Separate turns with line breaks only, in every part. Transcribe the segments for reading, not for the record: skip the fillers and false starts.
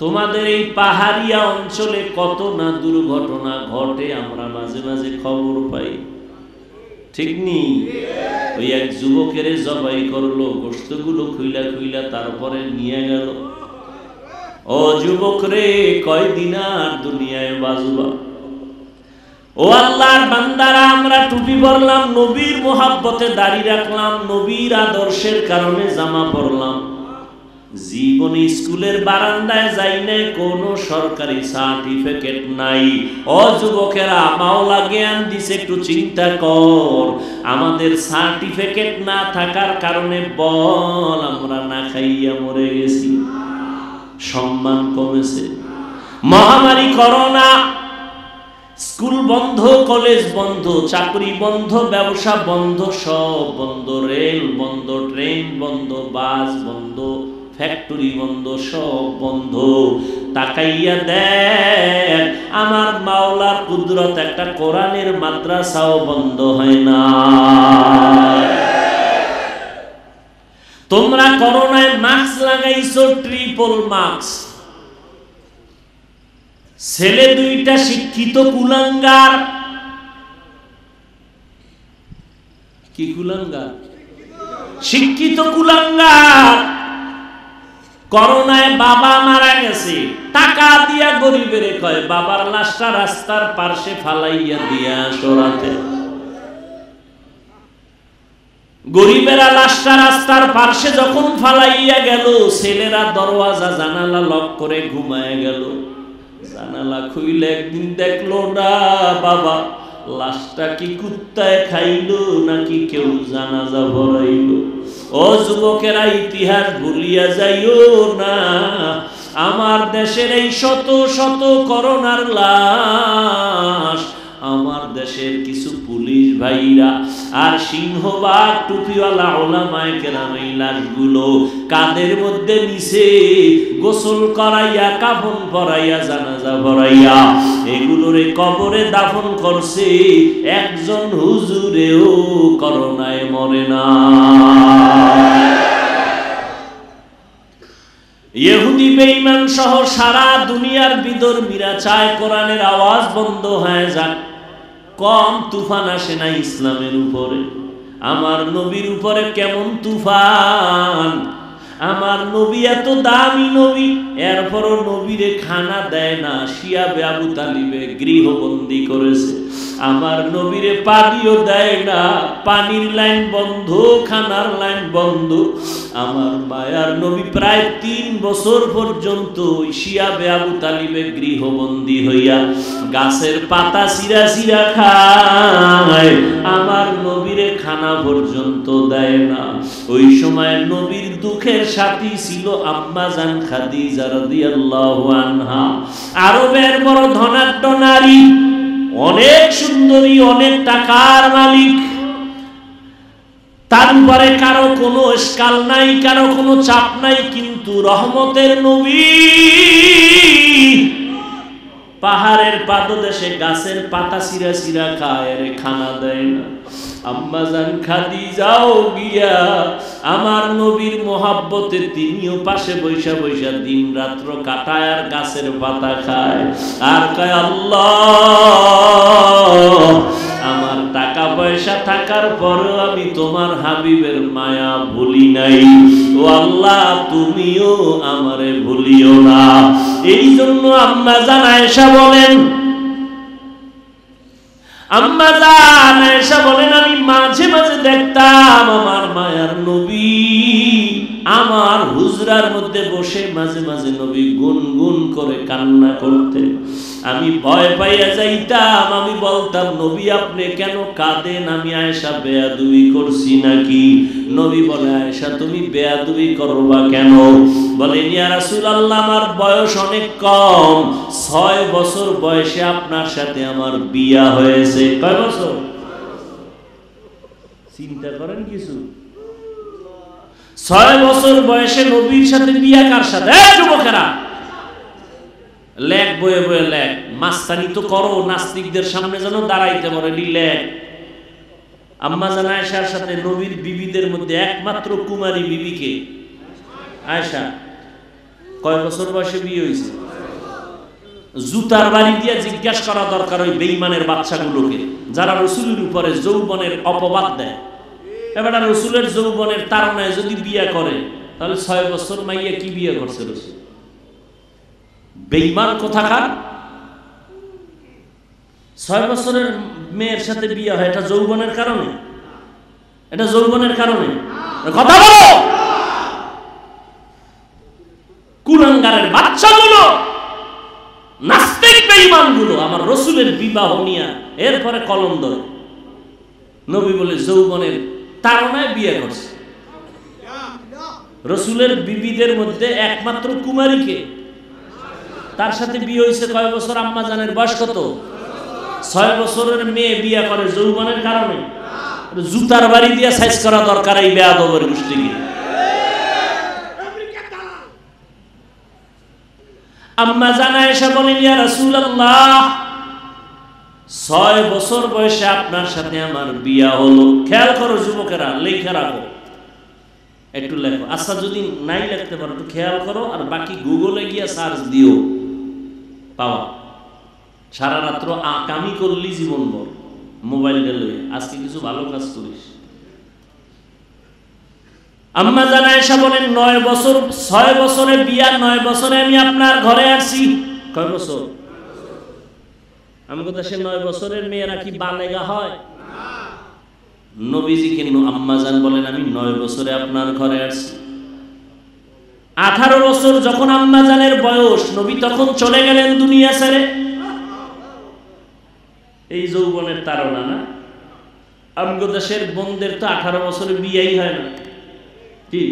তোমাদের এই পাহাড়িয়া অঞ্চলে কত না দুর্ঘটনা ঘটে, আমরা মাঝে মাঝে খবর পাই, ঠিক নেই? ওই এক যুবকের জবাই করলো, গোশতগুলো খুইলা খুইলা তারপরে নিয়ে গেল। ও যুবক রে, কয়দিন আর দুনিয়ায় বাজবা? ও আল্লাহর বান্দারা, আমরা টুপি পরলাম, নবীর মোহাব্বতে দাড়ি রাখলাম, নবীর আদর্শের কারণে জামা পরলাম, জীবনে স্কুলের বারান্দায় যাই নাই, কোনো সরকারি সার্টিফিকেট নাই। ও যুবকেরা, মাওলা জ্ঞান দিছে, একটু চিন্তা কর, আমাদের সার্টিফিকেট না থাকার কারণে বল আমরা না খাইয়া মরে গেছি, সম্মান কমেছে। মহামারী করোনা, স্কুল বন্ধ, কলেজ বন্ধ, চাকরি বন্ধ, ব্যবসা বন্ধ, সব বন্ধ, রেল বন্ধ, ট্রেন বন্ধ, বাস বন্ধ, ফ্যাক্টরি বন্ধ, সব বন্ধ। তাকাইয়া দেখ, আমার মাওলার কুদরত, একটা কোরআনের মাদ্রাসাও বন্ধ হয় না। তোমরা করোনায় মাস্ক লাগাইছো, ট্রিপল মাস্ক। ছেলে দুইটা শিক্ষিত কুলাঙ্গার। কি কুলাঙ্গার? শিক্ষিত কুলাঙ্গার। করোনায় বাবা মারা গেছে, টাকা দিয়া গরিবের কয় বাবার লাশটা রাস্তার পাশে ফালাইয়া দিয়া সরাতে। গরিবেরা লাশটা রাস্তার পাশে যখন ফালাইয়া গেল, ছেলেরা দরওয়াজা জানালা লক করে ঘুমায় গেল। জানালা খুইলে একদিন দেখলো না বাবা, লাশটা কি কুত্তায় খাইলো নাকি কেউ জানাজা ভরাইলো। ও যুবকেরা, ইতিহাস ভুলিয়া যাইও না। আমার দেশের এই শত শত করোনার লাশ, আমার দেশের কিছু পুলিশ ভাইরা আর সিংহবাগ টুপিওয়ালা ওলামায়ে কেরাম এই লাশগুলো কাদের মধ্যে নিছে, গোসল করাইয়া, কাফন পরাইয়া, জানাজা পরাইয়া এগুলোরে কবরে দাফন করছে। একজন হুজুরেও করোনায় মরে না। ইহুদি বেঈমান সহ সারা দুনিয়ার বিধর্মীরা চায় কোরআনের আওয়াজ বন্ধ হয়ে যাক, কম তুফান আসে না ইসলামের উপরে। আমার নবীর উপরে কেমন তুফান! আমার নবী এত দামি নবী, এরপরও নবীরে খানা দেয় না, শিয়া আবু তালিবে গৃহবন্দী করেছে। আমার নবীরে পানিও দেয় না, পানির লাইন বন্ধ, খানার লাইন বন্ধ। আমার মায়ার নবী প্রায় 3 বছর পর্যন্ত শিয়া আবু তালিবে গৃহবন্দী হইয়া গাছের পাতা চিরা চিরা খায়, আমার নবীরে খানা পর্যন্ত দেয় না। ওই সময় নবীর দুঃখের সাথী ছিল আম্মা জান খাদিজা রাদিয়াল্লাহু আনহা, আরবের বড় ধনাঢ্য নারী, অনেক সুন্দরী, অনেক টাকার মালিক। তারপরে কারো কোনো স্কাল নাই, কারো কোনো চাপ নাই, কিন্তু রহমতের নবী পাহাড়ের পাদদেশে গাছের পাতা চিরা চিরা খায়, রে খানা দেয় না। আম্মা জান খাদিজাও গিয়া আমার নবীর মোহাব্বতে তিনিও পাশে বৈশা বৈশা দিন রাত্র কাটায় আর গাছের পাতা খায় আর কয়, আল্লাহ, আমার টাকা পয়সা থাকার পরও আমি তোমার হাবিবের মায়া ভুলি নাই। ও আল্লাহ, তুমিও আমারে ভুলিও না। এই জন্য আম্মা জান আয়েশা বলেন, আম্মা জান আয়েশা বলেন, আমি মাঝে মাঝে দেখতাম আমার মায়ার নবী আমার হুজরার মধ্যে বসে মাঝে মাঝে নবী গুনগুন করে কান্না করতেন। আমি ভয় পাইয়া যাইতাম, আমি বলতাম, নবী আপনি কেন কাঁদেন? আমি আয়েশা বেয়াদবি করছি নাকি? নবী বলে, আয়েশা তুমি বেয়াদবি করবা কেন? বলেন, ইয়া রাসূলুল্লাহ, আমার বয়স অনেক কম, 6 বছর বয়সে আপনার সাথে আমার বিয়া হয়েছে। কয় বছর? চিন্তা করেন কিছু। 6 বছর বয়সে নবীর সাথে বিয়া। কার সাথে? যুবকেরা লেখ বয়ে বয়ে লেখ, মাস্তানি তো করো, নাস্তিকদের সামনে যেন দাঁড়াইতে পারে, লেখ। আম্মা জান আয়েশার সাথে নবীর বিবিদের মধ্যে একমাত্র কুমারী বিবিকে আয়েশা। কয় বছর বয়সে বিয়ে হয়েছে? জুতার বাড়ি দিয়ে জিজ্ঞাসা করা দরকার ওই বেঈমানের বাচ্চাগুলোকে যারা রসুলের উপরে যৌবনের অপবাদ দেয়। এবার রসুলের যৌবনের তাড়নায় যদি বিয়ে করে তাহলে 6 বছর মাইয়া কি বিয়ে করছে রসুল? বেঈমান কোথাকার। 6 বছরের মেয়ের সাথে বিয়ে হয়, এটা যৌবনের কারণে? এটা যৌবনের কারণে? কথা বলো। কুলাঙ্গারের বাচ্চাগুলো, নাস্তিক বেঈমানগুলো আমার রসুলের বিবাহ নিয়ে এরপরে কলম ধরে। নবী বলে যৌবনের তাড়নায় বিয়ে করছে। রসুলের বিবিদের মধ্যে একমাত্র কুমারীকে, তার সাথে বিয়ে হয়েছে কয় বছর? আম্মা জানের বয়স কত? 6 বছরের মেয়ে বিয়ে করে যৌবনের কারণে? জুতার বাড়ি দিয়ে সাইজ করা দরকার এই বেয়াদবের গোষ্ঠীকে। আম্মা জান আয়েশা বলেন, ইয়া রাসূলুল্লাহ, 6 বছর বয়সে আপনার সাথে আমার বিয়া হলো। খেয়াল করো যুবকেরা, লেখা রাখো, একটু লেখো। আচ্ছা যদি নাই লিখতে পারো একটু খেয়াল করো, আর বাকি গুগলে গিয়ে সার্চ দিও, পাওয়া। সারা রাত্র আকামি করলি জীবন বল, মোবাইলটা লয়ে আজকে কিছু ভালো কাজ করিস। আম্মা জান আয়েশা বলেন 9 বছর, 6 বছরে বিয়া, 9 বছরে আমি আপনার ঘরে আসি। কয় বছর? আমাদের দেশে 9 বছরের মেয়েরা কি বালেগা হয়? নবীজি কিন্তু আম্মা জান বলেন আমি 9 বছরে আপনার ঘরে আসি। 18 বছর যখন আম্মা জানের বয়স, নবী তখন চলে গেলেন দুনিয়া ছেড়ে। এই যৌবনের তাড়না না? আমাদের দেশের বোনদের তো 18 বছরে বিয়েই হয় না, কি?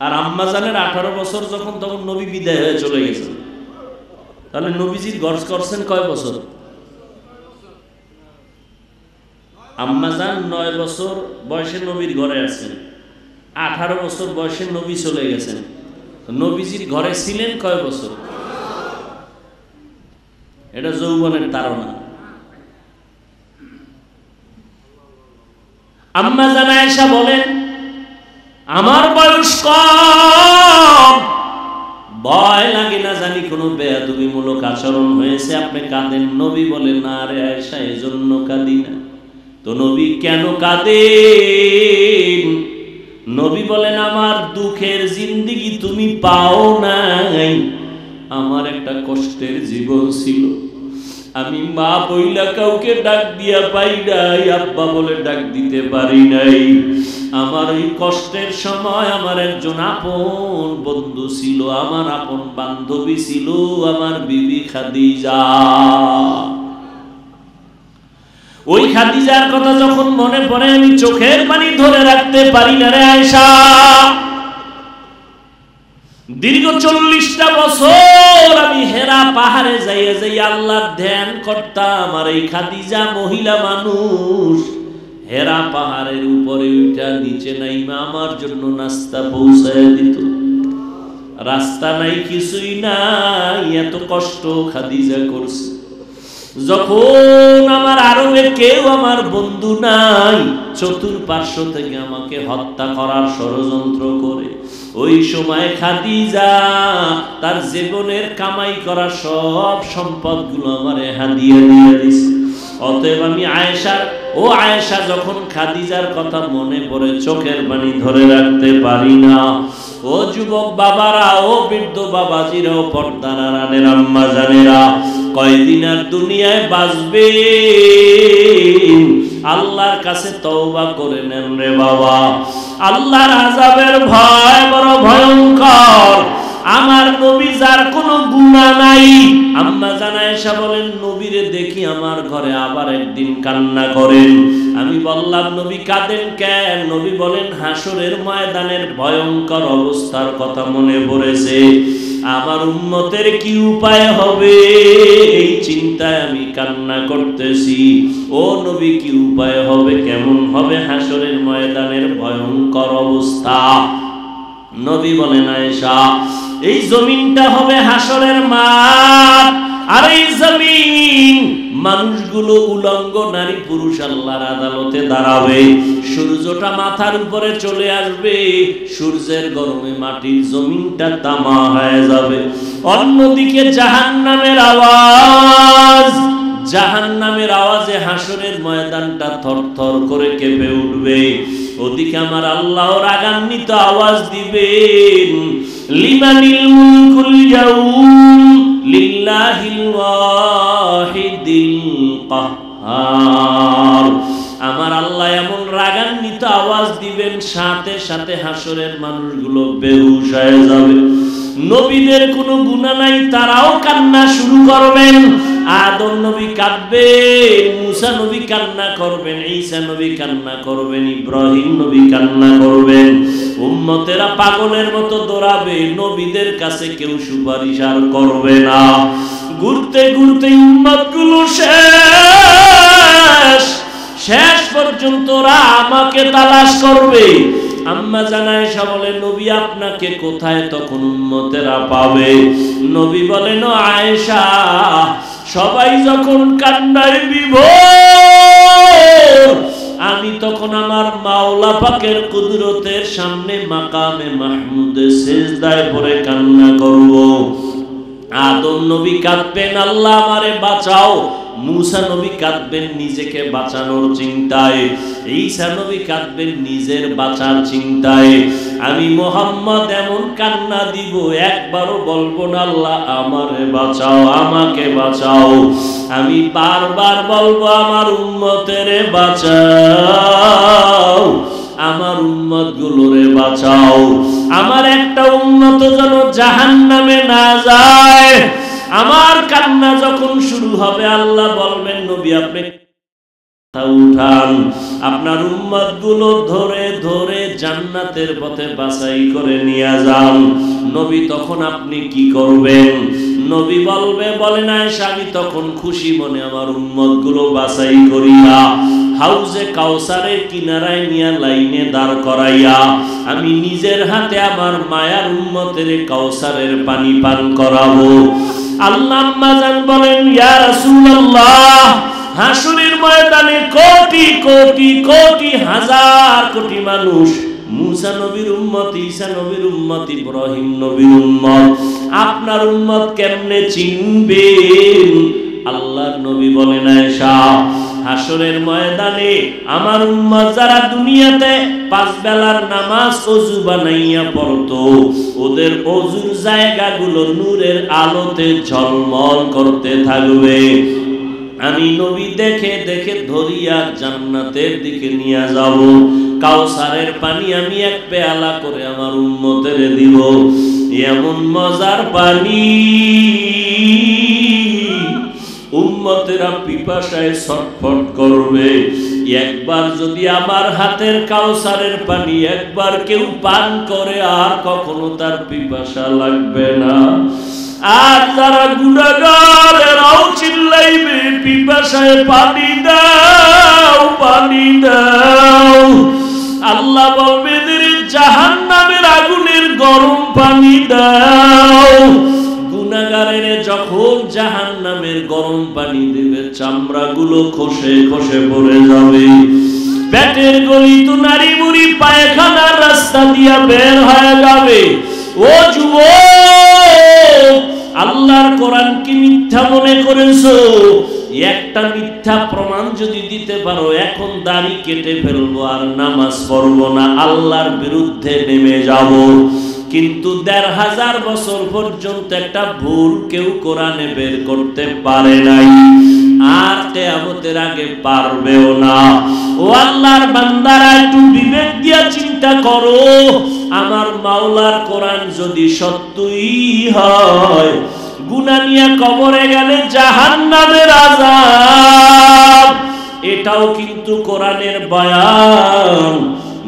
আর আম্মা জানের 18 বছর যখন, তখন নবী বিদায় হয়ে চলে গেছেন। তাহলে নবীজির গর্জ করছেন কয় বছর? আম্মা জান 9 বছর বয়সে নবীর ঘরে আছেন, 18 বছর বয়সে নবী চলে গেছেন। নবীজির ঘরে ছিলেন কয় বছর? এটা যৌবনের তাড়না। আম্মা জান আয়েশা বলেন আমার বয়স কম, ভয় লাগে না জানি কোনো বেয়াদবিমূলক আচরণ হয়েছে, আপনি কাঁদেন। নবী বলেন না রে আয়েশা, এজন্য কাঁদি না। তো নবী কেন কাঁদেন? নবী বলেন আমার দুঃখের জিন্দেগি তুমি পাও নাই। আমার একটা কষ্টের জীবন ছিল, আমি মা বইলা কাউকে ডাক দিয়া পাই নাই, আব্বা বলে ডাক দিতে পারি নাই। আমার এই কষ্টের সময় আমার একজন আপন বন্ধু ছিল, আমার আপন বান্ধবী ছিল, আমার বিবি খাদিজা। ওই খাদিজার কথা যখন মনে পড়ে আমি চোখের পানি ধরে রাখতে পারি না রে আয়েশা। দীর্ঘ 40টা বছর আমি হেরা পাহাড়ে যাইয়া যাইয়া আল্লাহর ধ্যান করতাম, আর এই খাদিজা মহিলা মানুষ হেরা পাহাড়ের উপরে উঠা নিচে নাইমা আমার জন্য নাস্তা পৌঁছায় দিত। রাস্তা নাই, কিছুই নাই, এত কষ্ট খাদিজা করছে। যখন আমার আরবে কেউ আমার বন্ধু নাই, চতুর্পার্শ্ব থেকে আমাকে হত্যা করার ষড়যন্ত্র করে, ওই সময় খাদিজা তার জীবনের কামাই করা সব সম্পদগুলো আমারে হাদিয়া দিয়ে দিছে। অতএব আমি আয়েশার, ও আয়েশা যখন খাদিজার কথা মনে পড়ে চোখের পানি ধরে রাখতে পারি না। ও যুবক বাবারা, ও বৃদ্ধ বাবাজিরা, ও পর্দার আড়ালের আম্মা জানেরা, কয়দিন আর দুনিয়ায় বাঁচবে? আল্লাহর কাছে তওবা করে নেন রে বাবা। আল্লাহর আযাবের ভয় বড় ভয়ঙ্কর। আমার নবী যার কোনো গুনাহ নাই, আম্মা জান আয়েশা বলেন নবীরে দেখি আমার ঘরে আবার একদিন কান্না করেন। আমি বললাম নবী কাঁদেন কেন? নবী বলেন হাসরের ময়দানের ভয়ঙ্কর অবস্থার কথা মনে পড়েছে। আমার উম্মতের কি উপায় হবে এই চিন্তায় আমি কান্না করতেছি। ও নবী কি উপায় হবে, কেমন হবে হাসরের ময়দানের ভয়ঙ্কর অবস্থা? নবী বলেন আয়েশা এই জমিনটা হবে হাসরের মাঠ, আর এই জমিন মানুষগুলো উলঙ্গ নারী পুরুষ আল্লাহর আদালতে দাঁড়াবে। সূর্যটা মাথার উপরে চলে আসবে, সূর্যের গরমে মাটির জমিনটা তামা হয়ে যাবে। অন্যদিকে জাহান্নামের আওয়াজ, জাহান্নামের আওয়াজে হাসরের ময়দানটা থরথর করে কেঁপে উঠবে। ওদিকে আমার আল্লাহ রাগান্বিত আওয়াজ দিবেন, লিমানিল মুলকুল ইয়াউম লিল্লাহিল ওয়াহিদিল কাহ্হার। আমার আল্লাহ এমন রাগান্বিত আওয়াজ দিবেন, সাথে সাথে হাসরের মানুষগুলো বেহুশ হয়ে যাবে। নবীদের কোনো গুনাহ নাই, তারাও কান্না শুরু করবেন। আদম নবী কাঁদবেন, মুসা নবী কান্না করবেন, ঈসা নবী কান্না করবেন, ইব্রাহিম নবী কান্না করবেন। উম্মতেরা পাগলের মতো দৌড়াবে, নবীদের কাছে কেউ সুপারিশ আর করবে না। ঘুরতে ঘুরতে উম্মতগুলো শেষ পর্যন্ত ওরা আমাকে তালাশ করবে। আম্মা জানায় বলে, নবী আপনাকে কোথায়? তখন উম্মতেরা পাবে। নবী বলেন, আয়েশা, সবাই যখন কান্নায় বিভোর, আমি তখন আমার মাওলা পাকের কুদরতের সামনে মাকামে মাহমুদে সিজদায় পড়ে কান্না করব। আদম নবী কাঁদবেন, আল্লাহ আমারে বাঁচাও। মুসা নবী কাঁদবেন নিজেকে বাঁচানোর চিন্তায়, ঈসা নবী কাঁদবেন নিজের বাঁচার চিন্তায়। আমি মুহাম্মদ এমন কান্না দিব, একবারও বলবো না আল্লাহ আমারে বাঁচাও, আমাকে বাঁচাও। আমি বারবার বলবো আমার উম্মতেরে বাঁচাও, আমার উম্মত গুলোরে বাঁচাও। আমার একটা উম্মত যেন জাহান্নামে না যায়। আমার কান্না যখন শুরু হবে, আল্লাহ বলবেন, নবী আপনি উঠান, আপনার উম্মত গুলো ধরে ধরে জান্নাতের পথে বাছাই করে নিয়ে যান। নবী তখন আপনি কি করবেন? নবী বলেন আয়েশা, আমি তখন খুশি মনে আমার উম্মত গুলো বাছাই করিয়া হাউজে কাউসারের কিনারায় নিয়ে লাইনে দাঁড় করাইয়া আমি নিজের হাতে আমার মায়ার উম্মতের কাউসারের পানি পান করাবো। আল্লাহ আম্মা জান বলেন, ইয়া রাসূলুল্লাহ, হাসরের ময়দানে কোটি কোটি কোটি হাজার কোটি মানুষ, মুসা নবীর উম্মত, ঈসা নবীর উম্মত, ইব্রাহিম নবীর উম্মত, আপনার উম্মত কেমনে চিনবেন? আল্লাহর নবী বলেন, আয়েশা, হাসরের ময়দানে আমার উম্মত যারা দুনিয়াতে 5 বেলার নামাজ ওযু বানাইয়া পড়তো, ওদের ওযুর জায়গাগুলো নূরের আলোতে ঝলমল করতে থাকবে। আমি নবী দেখে দেখে ধরিয়া জান্নাতের দিকে নিয়ে যাব। কাউসারের পানি আমি এক পেয়ালা করে আমার উম্মতের দিব। এমন মজার পানি, উম্মতেরা পিপাসায় ছটফট করবে। একবার যদি আমার হাতের কাউসারের পানি একবার কেউ পান করে, আর কখনো তার পিপাসা লাগবে না। আর যারা গুনাহগার, এরাও চিল্লাইবে, পিপাসায় পানি দাও, পানি দাও। আল্লাহ বলবে, জাহান্নামের আগুনের গরম পানি দাও। গুনাহগারের যখন জাহান্নামের গরম পানি দেবে, চামড়াগুলো খসে খসে পড়ে যাবে। পেটের গলিত নারী বুড়ি পায়খানার রাস্তা দিয়া বের হয়ে যাবে। ও যুবক, আল্লাহর কোরআন কি মিথ্যা মনে করেছো? একটা মিথ্যা প্রমাণ যদি দিতে পারো, এখন দাড়ি কেটে ফেলবো আর নামাজ পড়বো না, আল্লাহর বিরুদ্ধে নেমে যাব। কিন্তু ১৫০০ বছর পর্যন্ত একটা ভুল কেউ কোরআনে বের করতে পারে নাই, আর কিয়ামতের আগে পারবেও না। ও আল্লাহর বান্দারা, একটু বিবেক দিয়া চিন্তা করো, আমার মাওলার কোরআন যদি সত্যই হয়, গুনাহ নিয়ে কবরে গেলে জাহান্নামের আযাব, এটাও কিন্তু কোরআনের বয়ান।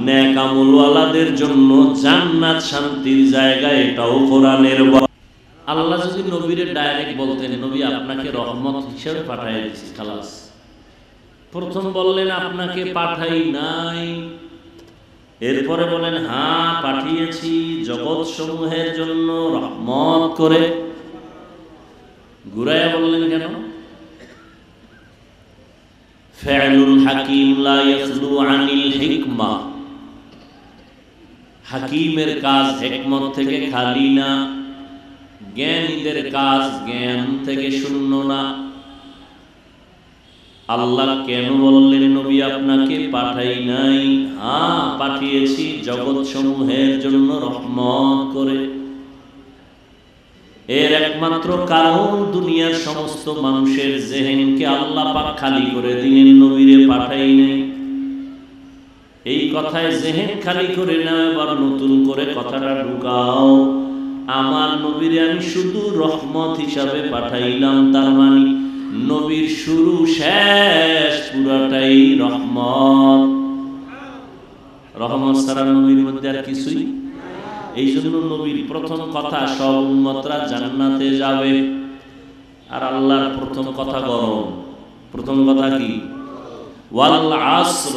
নেক আমলওয়ালাদের জন্য জান্নাত শান্তির জায়গা, এটাও কোরআনের বয়ান। আল্লাহ যদি নবীরে ডাইরেক্ট বলতেন, নবী আপনাকে রহমত হিসেবে পাঠিয়ে দিয়েছি, খালাস। প্রথম বললেন আপনাকে পাঠাই নাই, এরপরে বলেন হ্যাঁ পাঠিয়েছি জগৎ সমূহের জন্য রহমত করে। ঘুরাইয়া বললেন কেন? ফা'লুল হাকিম লা ইয়াখলু আনিল হিকমা, হাকিমের কাজ হিকমত থেকে খালি না, জ্ঞানীদের কাজ জ্ঞান থেকে শূন্য না। আল্লাহ কেন বললেন নবী আপনাকে পাঠাই নাই? হ্যাঁ, পাঠিয়েছি জগৎ সমূহের জন্য রহমত করে। এর একমাত্র কারণ দুনিয়ার সমস্ত মানুষের জেহেনকে আল্লাহ পাক খালি করে দিলেন, নবীরে পাঠাই নাই। এই কথায় জেহেন খালি করে না, এবার নতুন করে কথাটা ঢুকাও, আমার নবীরে আমি শুধু রহমত হিসাবে পাঠাইলাম। তার মানে নবীর শুরু শেষ পুরাটাই রহমত। রহমত ছাড়া নবীর মধ্যে আর কিছুই। এই জন্য নবীর প্রথম কথা সব উম্মতরা জান্নাতে যাবে। আর আল্লাহর প্রথম কথা গরম। প্রথম কথা কি? ওয়াল আসর,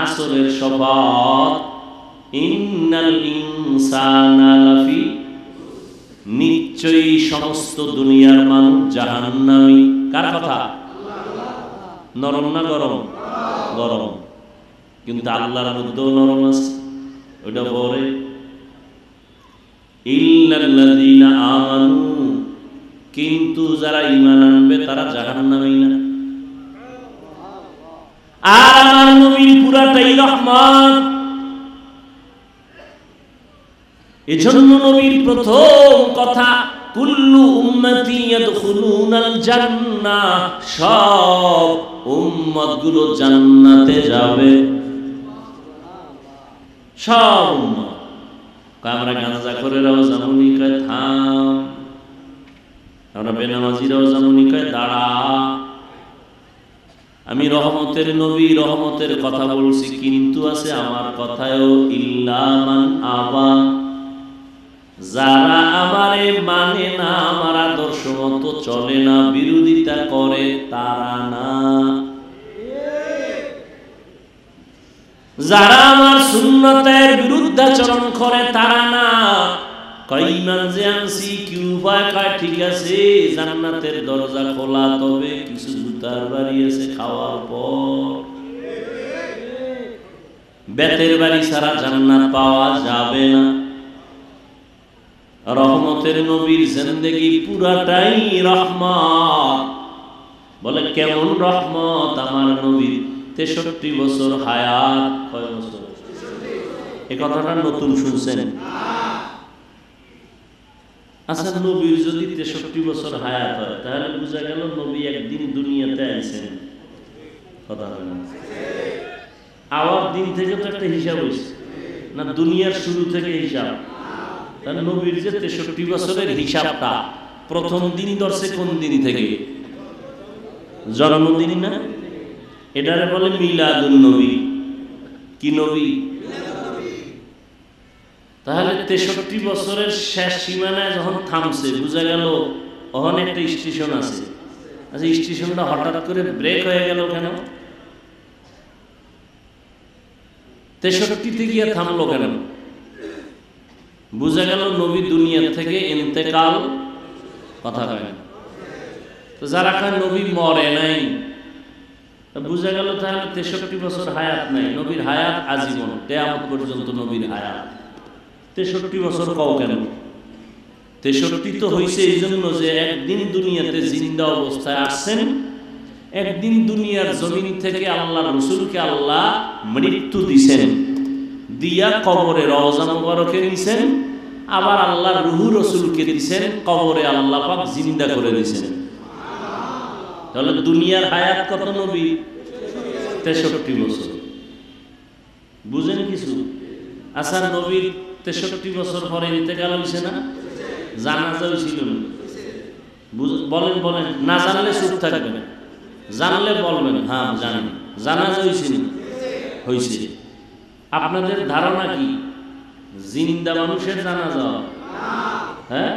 আসরের শপথ। ইন্নাল ইনসানা লাফি, নিশ্চয়ই সমস্ত দুনিয়ার মানুষ জাহান্নামী। কার কথা? নরম না গরম? গরম। কিন্তু আল্লাহর মধ্যেও নরম আছে, ওটা পরে। ইল্লাল্লাযীনা আমানু, কিন্তু যারা ঈমান আনবে তারা জাহান্নামী না। আর আমার নবীর পুরাটাই রহমত। এজন্য নবীর প্রথম কথা কুল্লু উম্মতি ইয়াদখুলুনাল জান্নাহ, সব উম্মতগুলো জান্নাতে যাবে। সব উম্মত। আমরা গাঁজাখোরেরাও যেমনই কয় থাম, আমরা বেনামাজিরাও যেমনই কয় দাঁড়া। আমি রহমতের নবী, রহমতের কথা বলছি, কিন্তু আছে আমার কথায়ও ইল্লা মান আবা, যারা আমারে মানে না, আমার আদর্শ মতো চলে না, বিরোধিতা করে, তারা না। যারা আমার সুন্নতের বিরুদ্ধাচরণ করে, তারা না। কইমান যে আনছি কি উপায়? কয় ঠিক আছে, জান্নাতের দরজা খোলা, তবে কিছু জুতার বাড়ি আছে খাওয়ার পর। বেতের বাড়ি ছাড়া জান্নাত পাওয়া যাবে না। রহমতের নবীর জিন্দেগি পুরাটাই রহমত। বলে কেমন রহমত? আমার নবীর 63 বছর হায়াত। কয় বছর? এই কথাটা নতুন শুনছেন? আচ্ছা, নবীর যদি 63 বছর হায়াত হয়, তাহলে বোঝা গেল নবী একদিন দুনিয়াতে আইছেন। কথা হয় না? আওয়ার দিন থেকে তো একটা হিসাব হয়েছে না, দুনিয়ার শুরু থেকে হিসাব। তাহলে নবীর যে 63 বছরের হিসাবটা প্রথম দিন ধরছে কোন দিন থেকে? জন্মদিন না? এটারে বলে মিলাদুন নবী। কি নবী? তাহলে 63 বছরের শেষ সীমানায় যখন থামছে, বোঝা গেল ওখানে একটা স্টেশন আছে। আচ্ছা, স্টেশনটা হঠাৎ করে ব্রেক হয়ে গেল কেন? 63-তে গিয়ে থামলো কেন? বোঝা গেল নবী দুনিয়া থেকে ইন্তেকাল। কথা হয় না? তো যারা কয় নবী মরে নাই, বোঝা গেল তাহলে 63 বছর হায়াত নাই। নবীর হায়াত আজীবন, কিয়ামত পর্যন্ত নবীর হায়াত। 63 বছর কও কেন? 63 তো হইছে এই জন্য যে একদিন দুনিয়াতে জিন্দা অবস্থায় আসছেন, একদিন দুনিয়ার জমিন থেকে আল্লাহ রাসূলকে আল্লাহ মৃত্যু দিবেন, দিয়া কবরে রওজা মুবারকে নিছেন, আবার আল্লাহ রূহ রাসূলকে দিবেন, কবরে আল্লাহ পাক জিন্দা করে দিবেন। তাহলে দুনিয়ার হায়াত কত নবী? 63 বছর। বুঝেন কিছু? আচ্ছা, নবীর 63 বছর পরে ইন্তেকাল হইছে না? জানাজা হইছিল না? বলেন বলেন, না জানলে চুপ থাকবেন, জানলে বলবেন হ্যাঁ জানি। জানাজা হইছে না? হইছে। আপনাদের ধারণা কি জিন্দা মানুষের জানাজা? হ্যাঁ,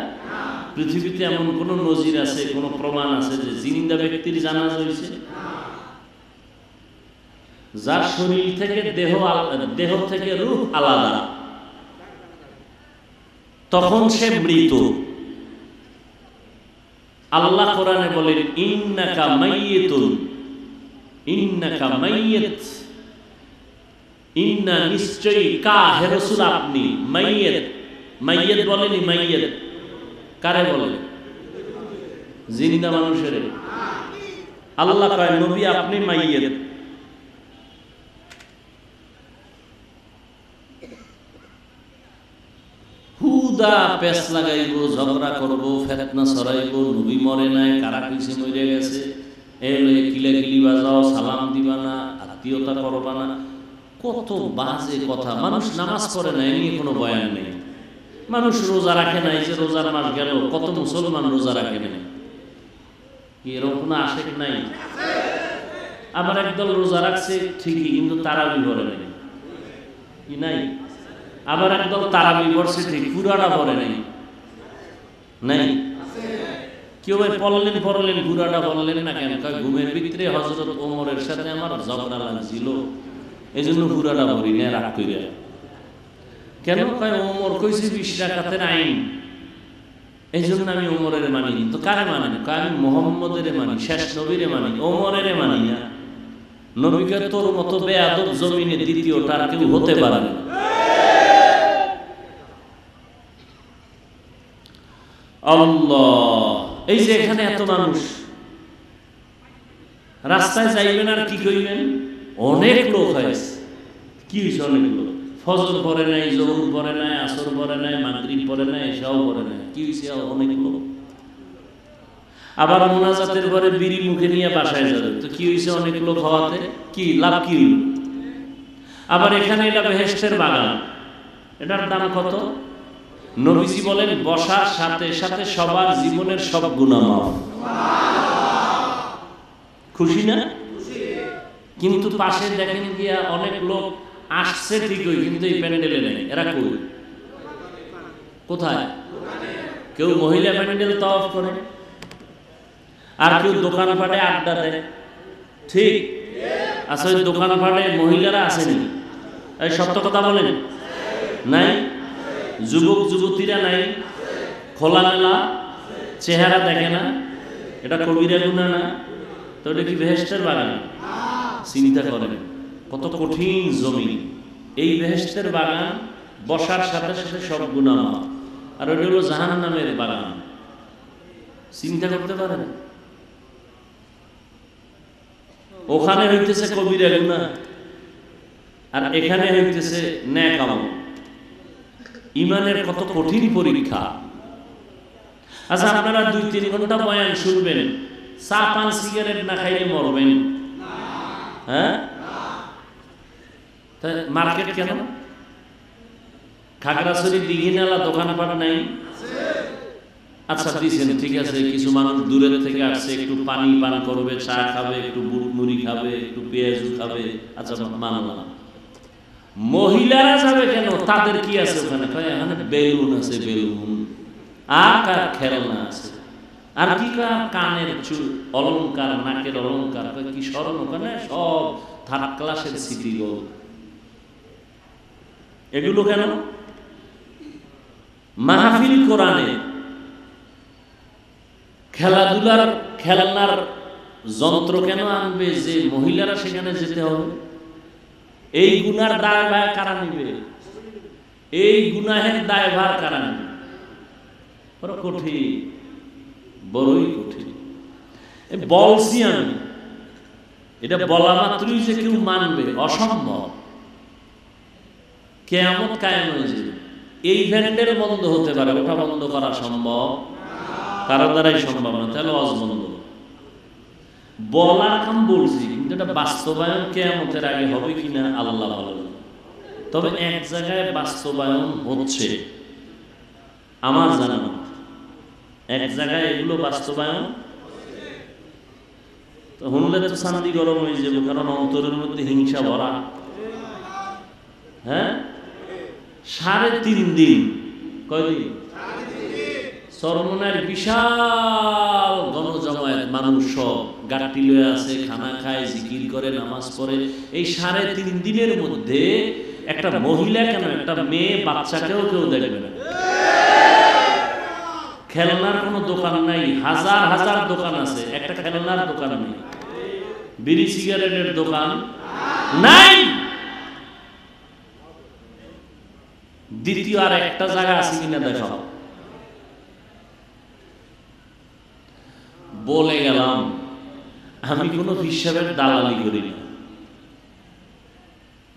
পৃথিবীতে এমন কোন নজির আছে, কোন প্রমাণ আছে যে জিন্দা ব্যক্তির জানাজা হইছে? যার শরীর থেকে দেহ থেকে রূহ আলাদা, তখন সে মৃত। আল্লাহ কোরআনে বলেন ইন্নাকা মাইয়িতুন, ইন্নাকা মাইয়িত, ইন্না নিশ্চয়ই, কা হে রাসূল আপনি, মাইয়িত, মাইয়িত বলেনি, মাইয়িত কারে বলে? জিন্দা মানুষের। আল্লাহ কয় নবী আপনি মাইয়িত। হুদা পেস লাগাইব, ঝগড়া করব, ফেতনা ছড়াইব, নবী মরে নাই, কারা কইছে মরে গেছে, এলে কিলাকিলি বাজাও, সালাম দিবা না, আত্মীয়তা করবা না, কত বাজে কথা। মানুষ নামাজ পড়ে না, এ নিয়ে কোনো বয়ান নেই। মানুষ রোজা রাখে নাই, যে রোজার মাস গেল, কত মুসলমান রোজা রাখে নাই, এরকম কোনো আশেক নাই। আবার একদল রোজা রাখছে ঠিকই, কিন্তু তারাবি পড়ে নাই, কি নাই? আবার একদল তারাবি পড়ছে ঠিক, পুরাটা পড়ে নাই, নাই? কেউ ভাই পড়লেন পুরাটা পড়লেন না কেন? ঘুমের ভিতরে হযরত ওমরের সাথে আমার ঝগড়া লাগছিল, এই জন্য পুরাটা পড়ি না, রাগ কইরা। কেন? কয় ওমর কইছে 20 রাকাতের আইন, এই জন্য আমি ওমরের মানি। তো কারে মানেন? কয় আমি মুহাম্মদের মানি, শেষ নবীরে মানি, ওমরের মানি না। নবীকে তোর মতো বেয়াদব জমিনে দ্বিতীয়টা আর কেউ হতে পারে না। আল্লাহ, এই যে এখানে এত মানুষ, রাস্তায় যাইবেন আর কি কইবেন? অনেক লোক হয়েছে। কি হয়েছে? অনেক লোক ফজর পড়ে নাই, জোহর পড়ে নাই, আসর পড়ে নাই, মাগরিব পড়ে নাই, এশাও পড়ে নাই। কি হয়েছে? অনেক লোক। আবার মুনাজাতের পরে বিড়ি মুখে নিয়ে বাসায় যাবে, তো কি হয়েছে? অনেক লোক হওয়াতে কি লাভ? কি হইল? আবার এখানে এটা বেহেশতের বাগান, এটার দাম কত? নবীজি বলেন বসার সাথে সাথে সবার জীবনের সব গুনাহ মাফ। খুশি না? কিন্তু পাশে দেখেন গিয়া অনেক লোক আসছে ঠিকই, কিন্তু এই প্যান্ডেলে নেই। এরা কই? কোথায়? কেউ মহিলা প্যান্ডেল তাওয়াফ করে, আর কেউ দোকানপাটে আড্ডা দেয়। ঠিক আছে? ওই দোকানপাটে মহিলারা আসেনি, এই সত্য কথা বলেন, নাই? যুবক যুবতীরা নাই? খোলামেলা চেহারা দেখে না? এটা কবিরা গুনাহ না? তো এটা কি বেহেশতের বাগান? চিন্তা করেন কত কঠিন জমি। এই বেহেশতের বাগান বসার সাথে সাথে সব গুনাহ মাফ, আর ওটা হলো জাহান্নামের বাগান। চিন্তা করতে পারেন? ওখানে হইতেছে কবিরা গুনাহ, আর এখানে হইতেছে নেক আমল। ইমানের কত কঠিন পরীক্ষা। আচ্ছা, আপনারা 2-3 ঘন্টা বয়ান শুনবেন, চা পান সিগারেট না খাইলে মরবেন? হ্যাঁ? মার্কেট কেন? খাগড়াছড়ি দিঘিনালা দোকানপাট নাই? আচ্ছা দিয়েছেন, ঠিক আছে, কিছু মানুষ দূরের থেকে আসছে, একটু পানি পান করবে, চা খাবে, একটু বুট মুড়ি খাবে, একটু পেঁয়াজ খাবে, আচ্ছা মানলাম। মহিলারা যাবে কেন? তাদের কি আছে ওখানে? এখানে বেলুন আছে, বেলুন আর খেলনা আছে, আর কি কানের চুল অলংকার, নাকের অলংকার, কি স্মরণ ওখানে সব থার্ড ক্লাসের স্মৃতি। এগুলো কেন? মাহফিল কোরআনে খেলাধুলার খেলনার যন্ত্র কেন আনবে যে মহিলারা সেখানে যেতে হবে? এই গুনার দায়ভার কারা নিবে? এই গুনাহের দায়ভার কারা নিবে? বড় কঠিন, বড়ই কঠিন। বলছি আমি, এটা বলা মাত্রই যে কেউ মানবে অসম্ভব। কিয়ামত কায়েম হয়ে যাবে, এই ভ্যান্ডেল বন্ধ হতে পারে, ওটা বন্ধ করা সম্ভব কারো দ্বারাই সম্ভব না। তাহলে ওয়াজ বন্ধ। বলার কাম বলছি, কিন্তু এটা বাস্তবায়ন কিয়ামতের আগে হবে কিনা আল্লাহ ভালো। তবে এক জায়গায় বাস্তবায়ন হচ্ছে আমার জানা, এক জায়গায় এগুলো বাস্তবায়ন হলে তো শান্তি গরম হয়ে যাবে, কারণ অন্তরের মধ্যে হিংসা ভরা। হ্যাঁ, 3.5 দিন, কয়দিন? সরমনের বিশাল গণজমায়েত, মানুষ সব গাড়ি লয়ে আছে, খানা খায়, জিকির করে, নামাজ পড়ে। এই 3.5 দিনের মধ্যে একটা মহিলা কেন, একটা মেয়ে বাচ্চাকেও কেউ দেখবে না। খেলনার কোনো দোকান নাই, হাজার হাজার দোকান আছে, একটা খেলনার দোকান নেই, বিড়ি সিগারেটের দোকান নাই। দ্বিতীয় আর একটা জায়গা আছে কিনা দেখাও। বলে গেলাম, আমি কোনো হিসাবের দালালি করি না,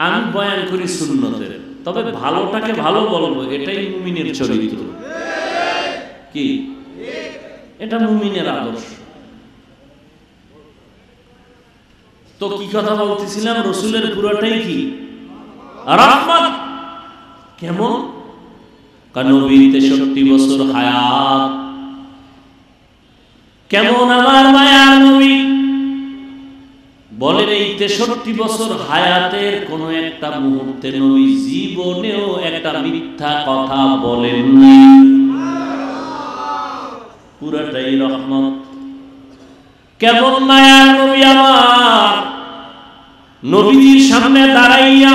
আমি বয়ান করি সুন্নতের, তবে ভালোটাকে ভালো বলবো, এটাই মুমিনের চরিত্র। কি এটা মুমিনের আদর্শ। তো কি কথা বলতেছিলাম, রসুলের পুরোটাই কি রহমত। কেমন? নবীর 63 বছর হায়াত। কেমন আমার মায়ার নবী? বলেন এই 63 বছর হায়াতের কোন একটা মুহূর্তে নবী জীবনেও একটা মিথ্যা কথা বলেননি, পুরাটাই রহমত। কেমন মায়ার নবী আমার! নবীর সামনে দাঁড়াইয়া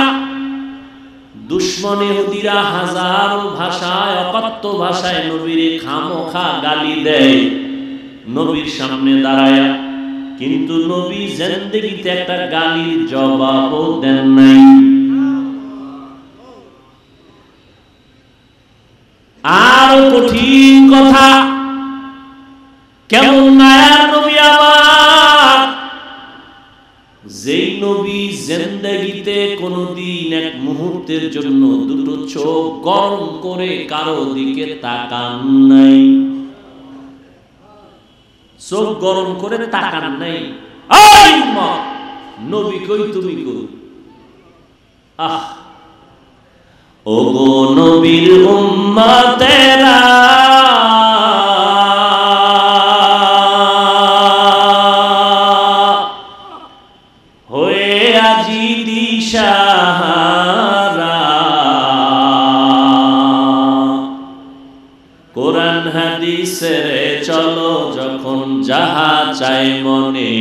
দুশমন ইহুদিরা হাজারো ভাষায়, অকথ্য ভাষায় নবীরে খামোখা গালি দেয় নবীর সামনে দাঁড়ায়া, কিন্তু নবী জিন্দেগিতে একটা গালির জবাবও দেন নাই। আর কঠিন কথা, কেমন মায়ার নবী আমার! যেই নবী জিন্দেগিতে কোনদিন এক মুহূর্তের জন্য দুটো চোখ গরম করে কারো দিকে তাকান নাই, চোখ গরম করে তাকান নাই। এই উম্মত, নবী কই তুমি কই? আহ, ও গো নবীর উম্মতেরা, হয়ে আজি দিশাহারা, কোরআন হাদিসের চলো যখন যাহা চাই মনে,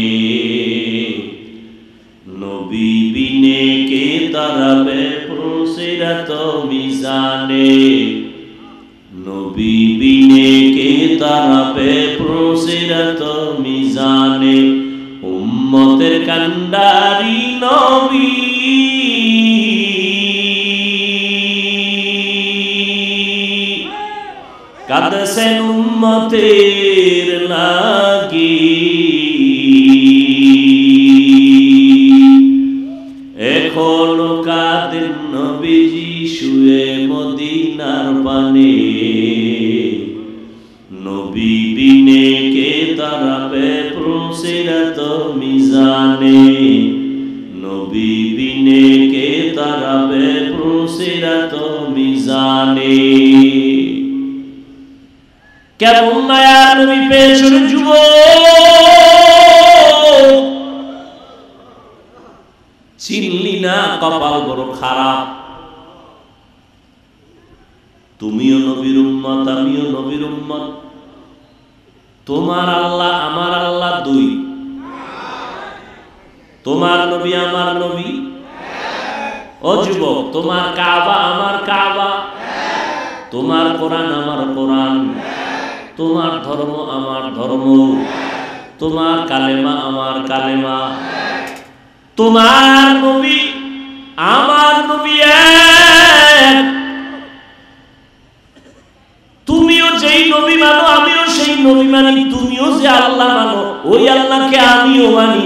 নবী বিনে কে দাঁড়াবে পুরসিরাত মিজানে, নবী বিনে কে দাঁড়াবে পুরসিরাত মিজানে, উম্মতের কান্ডারি নবী কাঁদছেন উম্মতের লাগি, এখনো কাঁদেন নবীজি শুয়ে মদিনার পানে, নবী বিনে কে দাঁড়াবে পুরসিরাত মিজানে, নবী বিনে কে দাঁড়াবে পুরসিরাত মিজানে। কেমন মায়ার নবী পেয়েছেন যুবক, চিনলি না, কপাল বড় খারাপ। তুমিও নবীর উম্মত, আমিও নবীর উম্মত। তোমার আল্লাহ আমার আল্লাহ দুই, তোমার নবী আমার নবী। ও যুবক, তোমার কাবা আমার কাবা, তোমার কোরআন আমার কোরআন, তোমার ধর্ম আমার ধর্ম, তোমার কালেমা আমার কালেমা, তোমার নবী আমার নবী এক। তুমিও যেই নবী মানো আমিও সেই নবী মানি, তুমিও যে আল্লাহ মানো ওই আল্লাহকে আমিও মানি।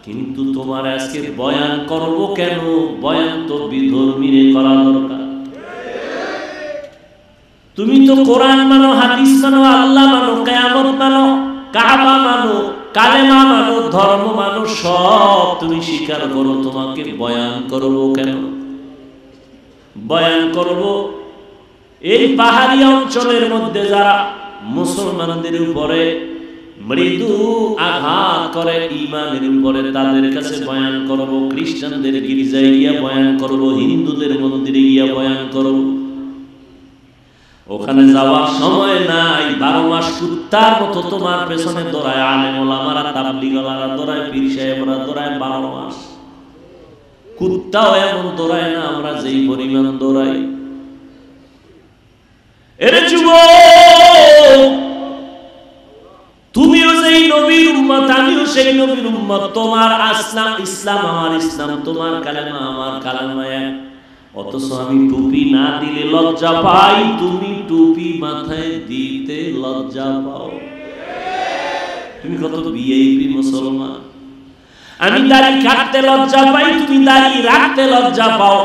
কিন্তু তোমার আজকে বয়ান করব কেন? বয়ান তো বিধর্মীরে করা দরকার। তুমি তো কোরআন মানো, হাদিস মানো, আল্লাহ মানো, কিয়ামত মানো, কাবা মানো, কালেমা মানো, ধর্ম মানো, সব তুমি স্বীকার করো। তোমাকে বয়ান করব কেন? বয়ান করব এই পাহাড়ি অঞ্চলের মধ্যে যারা মুসলমানদের উপরে মৃদু আঘাত করে ঈমানের উপরে, তাদের কাছে বয়ান করব। খ্রিস্টানদের গির্জায় গিয়া বয়ান করব, হিন্দুদের মন্দিরে গিয়া বয়ান করব। ওখানে যাওয়ার সময় নাই। 12 মাস কুত্তার মতো তোমার পেছনে দৌড়ায় আলেম ওলামারা, তাবলীগওয়ালারা দৌড়ায়, পীর সাহেবরা দৌড়ায় 12 মাস। কুত্তাও এমন দৌড়ায় না আমরা যেই পরিমাণ দৌড়াই। এরে যুবক, তুমিও যেই নবীর উম্মত, আমিও সেই নবীর উম্মত। তোমার ইসলাম আমার ইসলাম, তোমার কালেমা আমার কালেমা এক। অথচ আমি টুপি না দিলে লজ্জা পাই, তুমি টুপি মাথায় দিতে লজ্জা পাও। তুমি কত ভিআইপি মুসলমান। আমি দাড়ি কাটতে লজ্জা পাই, তুমি দাড়ি রাখতে লজ্জা পাও।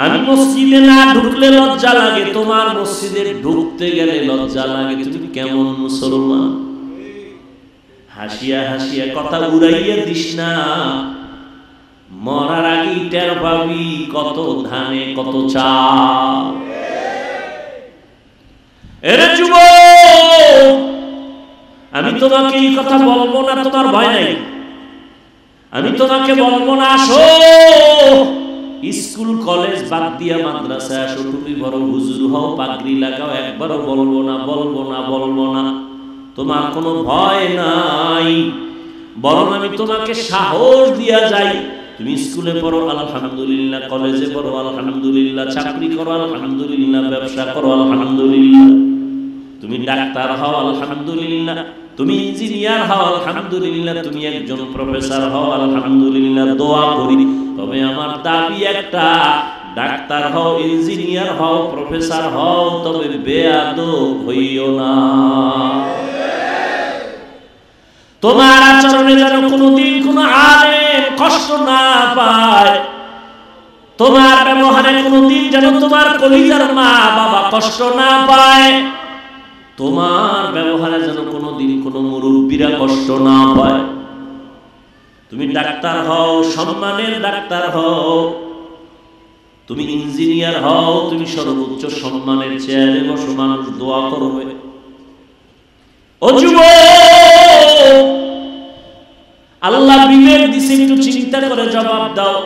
আমি মসজিদে না ঢুকলে লজ্জা লাগে, তোমার মসজিদে ঢুকতে গেলে লজ্জা লাগে। তুমি কেমন মুসলমান? হাসিয়া হাসিয়া কথা উড়াইয়া দিস না, মরার আগে টের পাবি কত ধানে কত চাল। এরে যুবক, আমি তোমাকে এই কথা বলবো না, তোমার ভয় নাই। আমি তোমাকে বলবো না আসো স্কুল কলেজ বাদ দিয়া মাদ্রাসায় আসো, টুপি বড় হুজুর হও, পাগড়ি লাগাও, একবারও বলবো না, বলবো না, বলবো না। তোমার কোনো ভয় নাই, বরং আমি তোমাকে সাহস দিয়া যাই। তুমি স্কুলে পড়ো আলহামদুলিল্লাহ, কলেজে পড়ো আলহামদুলিল্লাহ, চাকরি করো আলহামদুলিল্লাহ, ব্যবসা করো আলহামদুলিল্লাহ, তুমি ডাক্তার হও আলহামদুলিল্লাহ, তুমি ইঞ্জিনিয়ার হও আলহামদুলিল্লাহ, তুমি একজন প্রফেসর হও আলহামদুলিল্লাহ। দোয়া করি, তবে আমার দাবি একটা, ডাক্তার হও, ইঞ্জিনিয়ার হও, প্রফেসর হও, তবে বেয়াদব হইও না। তোমার আচরণে যেন কোনোদিন কোনো আলেম কষ্ট না পায়, তোমার ব্যবহারে কোনোদিন যেন তোমার কলিজার মা বাবা কষ্ট না পায়, তোমার ব্যবহারে যেন কোনোদিন কোনো মুরব্বীরা কষ্ট না পায়। তুমি ডাক্তার হও, সম্মানের ডাক্তার হও, তুমি ইঞ্জিনিয়ার হও, তুমি সর্বোচ্চ সম্মানের চেয়ারে বসো, মানুষ দোয়া করবে। ও যুবক, আল্লাহ বিবেক দিছে, একটু চিন্তা করে জবাব দাও।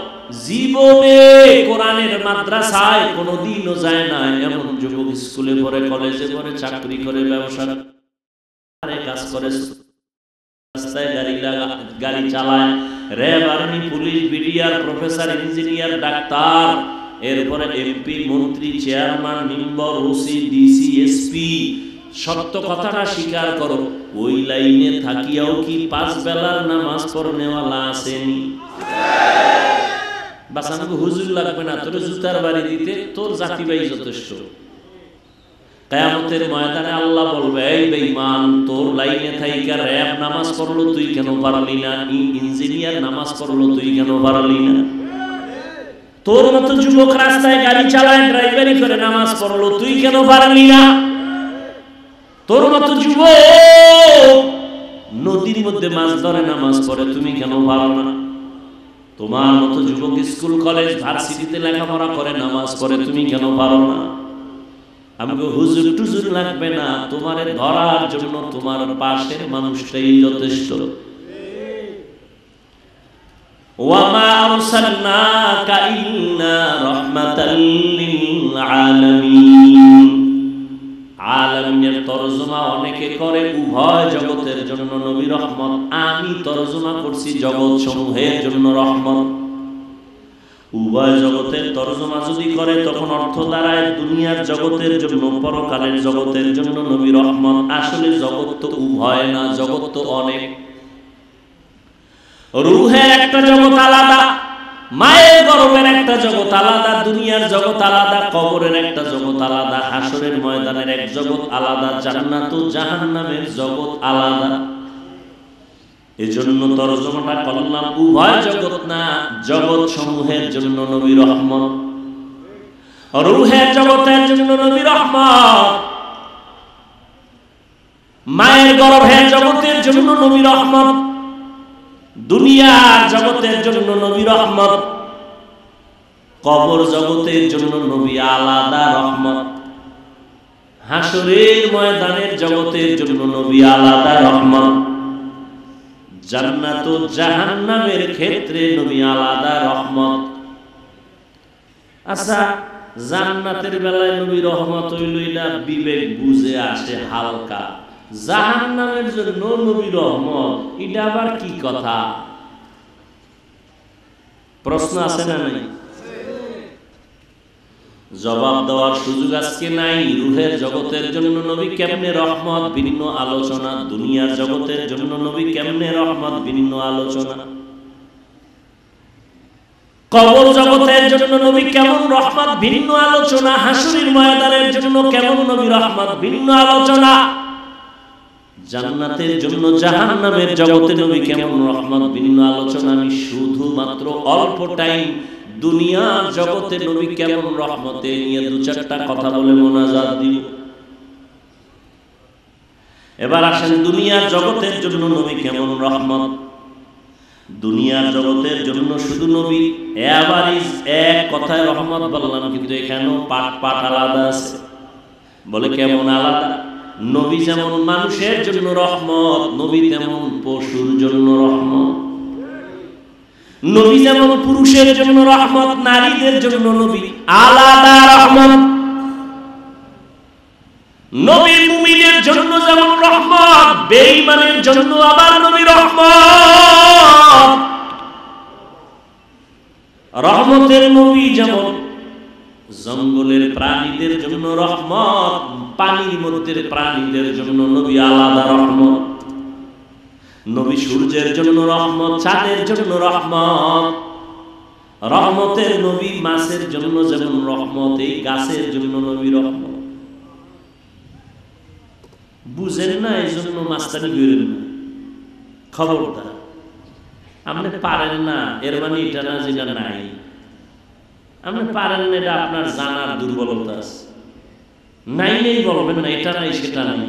জীবনে কোরআনের মাদ্রাসায় কোনোদিনও যায় না এমন যুবক স্কুলে পড়ে, কলেজে পড়ে, চাকরি করে, ব্যবসা করে, কাজ করে, রাস্তায় গাড়ি চালায়, RAB, army, police, BDR, professor, engineer, doctor, এরপরে এমপি, মন্ত্রী, chairman, member, OC, DC, SP. সত্য কথাটা স্বীকার করো, ওই লাইনে থাকিয়াও কি 5 বেলার নামাজ পড়নেওয়ালা আসেনি? বাস আমাকে হুজুর লাগবে না, তোর জুতার বাড়ি দিতে তোর জাতি ভাই যথেষ্ট। কিয়ামতের ময়দানে আল্লাহ বলবে, এই বেঈমান, তোর লাইনে থাইকা র‍্যাব নামাজ পড়লো, তুই কেন পারলি না? ইঞ্জিনিয়ার নামাজ পড়লো, তুই কেন পারলি না? তোর মতো যুবক রাস্তায় গাড়ি চালায়, ড্রাইভারি করে, নামাজ পড়লো, তুই কেন পারলি না? তোর মতো যুবক নদীর মধ্যে মাছ ধরে, নামাজ পড়ে, তুমি কেন পারো না? তোমার মতো যুবক স্কুল কলেজ ভার্সিটিতে লেখাপড়া করে, নামাজ পড়ে, তুমি কেন পারো না? আমাকে হুজুর টুজুর লাগবে না, তোমারে ধরার জন্য তোমার পাশের মানুষটাই যথেষ্ট। ওয়ামা আরসালনাকা ইল্লা রাহমাতাল লিল আলামিন। আলামিনের তরজমা অনেকে করে উভয় জগতের জন্য নবী রহমত, আমি তরজমা করছি জগৎ সমূহের জন্য রহমত। উভয় জগতের তরজমা যদি করে তখন অর্থ দাঁড়ায় দুনিয়ার জগতের জন্য, পরকালের জগতের জন্য নবী রহমত। আসলে জগৎ তো উভয় না, জগৎ তো অনেক। রূহের একটা জগৎ আলাদা, মায়ের গর্ভের একটা জগৎ আলাদা, দুনিয়ার জগৎ আলাদা, কবরের একটা জগৎ আলাদা, হাসরের ময়দানের এক জগৎ আলাদা, জান্নাত ও জাহান্নামের জগৎ আলাদা। এজন্য তরজমাটা করলাম উভয় জগৎ না, জগৎ সমূহের জন্য নবী রহমত, রূহের জগতের জন্য নবী রহমত, মায়ের গর্ভের জগতের জন্য নবী রহমত, দুনিয়ার জগতের জন্য নবী রহমত, কবর জগতের জন্য নবী আলাদা রহমত, হাসরের ময়দানের জগতের জন্য নবী আলাদা রহমত, জান্নাত ও জাহান্নামের ক্ষেত্রে নবী আলাদা রহমত। আচ্ছা, জান্নাতের বেলায় নবী রহমত হইলই না, বিবেক বুঝে আসে হালকা, জাহান্নামের জন্য নবী রহমত, এটা আবার কি কথা? প্রশ্ন আছে না নাই? জবাব দেওয়ার সুযোগ আজকে নাই। রুহের জগতের জন্য নবী কেমনে রহমত, ভিন্ন আলোচনা। দুনিয়ার জগতের জন্য নবী কেমনে রহমত, ভিন্ন আলোচনা। কবর জগতের জন্য নবী কেমন রহমত, ভিন্ন আলোচনা। হাসরের ময়দানের জন্য কেমন নবী রহমত, ভিন্ন আলোচনা। জান্নাতের জন্য জাহান্নামের জগতে নবী কেমন রহমত, ভিন্ন আলোচনা। আমি শুধুমাত্র অল্প টাইম দুনিয়ার জগতে নবী কেমন রহমতে নিয়ে দু চারটা কথা বলে মোনাজাত দিব। এবার আসেন দুনিয়ার জগতের জন্য নবী কেমন রহমত। দুনিয়ার জগতের জন্য শুধু নবী এভারেজ এক কথায় রহমত বললাম, কিন্তু এখানেও পাট পাট আলাদা আছে। বলে কেমন আলাদা? নবী যেমন মানুষের জন্য রহমত, নবী তেমন পশুর জন্য রহমত। নবী যেমন পুরুষের জন্য রহমত, নারীদের জন্য নবী আলাদা রহমত। নবী মুমিনের জন্য যেমন রহমত, বেঈমানের জন্য আবার নবী রহমত। রহমতের নবী যেমন জঙ্গলের প্রাণীদের জন্য রহমত, পানির মধ্যে প্রাণীদের জন্য নবী আলাদা রহমত। নবী সূর্যের জন্য রহমত, চাঁদের জন্য রহমত। রহমতের নবী মাছের জন্য যেমন রহমত, এই গাছের জন্য নবী রহমত। বুঝেন না, এই জন্য মাস্তানি করেন না, খবরদার। আপনি পারেন না এর মানে এটা না যেটা নাই। আপনি পারেন না এটা আপনার জানার দুর্বলতা আছে। নাই নেই বলবেন না, এটা নাই সেটা নাই।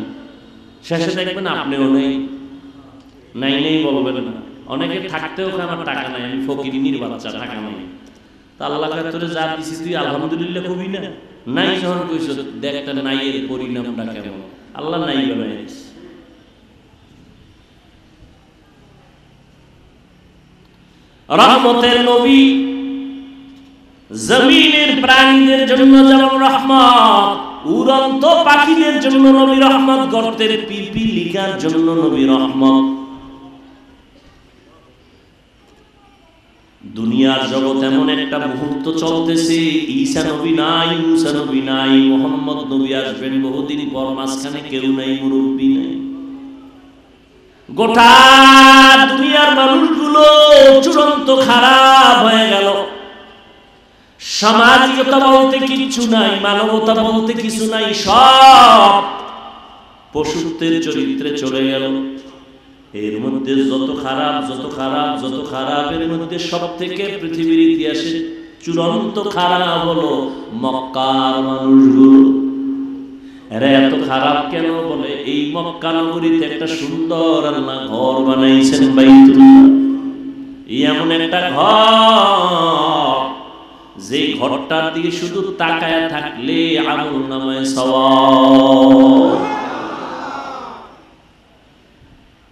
শেষে দেখবেন আপনিও নেই, নাই নেই বলবেন না। অনেকে থাকতেও আমার টাকা নাই, আমি ফকিরিনীর বাচ্চা, টাকা নাই। তা আল্লাহ তোরে যা দিছি তুই আলহামদুলিল্লাহ কবি না। নাই যখন কইছ দেখ একটা নাই এর পরিণামটা কেমন। আল্লাহ নাই বানায় দিছে। রহমতের নবী জমিনের প্রাণীদের জন্য যেমন রহমত, উড়ন্ত পাখিদের জন্য নবী রহমত, গর্তের পিপিলিকার জন্য নবী রহমত। দুনিয়ার জগৎ এমন একটা মুহূর্ত চলতেছে, ঈসা নবী নাই, মুসা নবী নাই, মুহাম্মদ নবী আসবেন বহুদিন পর, মাঝখানে কেউ নাই, মুরব্বী নাই। গোটা দুনিয়ার মানুষগুলো চূড়ান্ত খারাপ হয়ে গেল। সামাজিকতা বলতে কিছু নাই, মানবতা বলতে কিছু নাই, সব পশুত্বের চরিত্রে চলে গেল। এর মধ্যে যত খারাপ যত খারাপ যত খারাপের মধ্যে সব থেকে পৃথিবীর ইতিহাসে চূড়ান্ত খারাপ হলো মক্কার মানুষগুলো। এরা এত খারাপ কেন? বলে এই মক্কা নগরীতে একটা সুন্দর আল্লাহ ঘর বানাইছেন, বাইতুল্লাহ। এমন একটা ঘর যে ঘরটার দিকে শুধু তাকায় থাকলে আমলনামায় সওয়াব।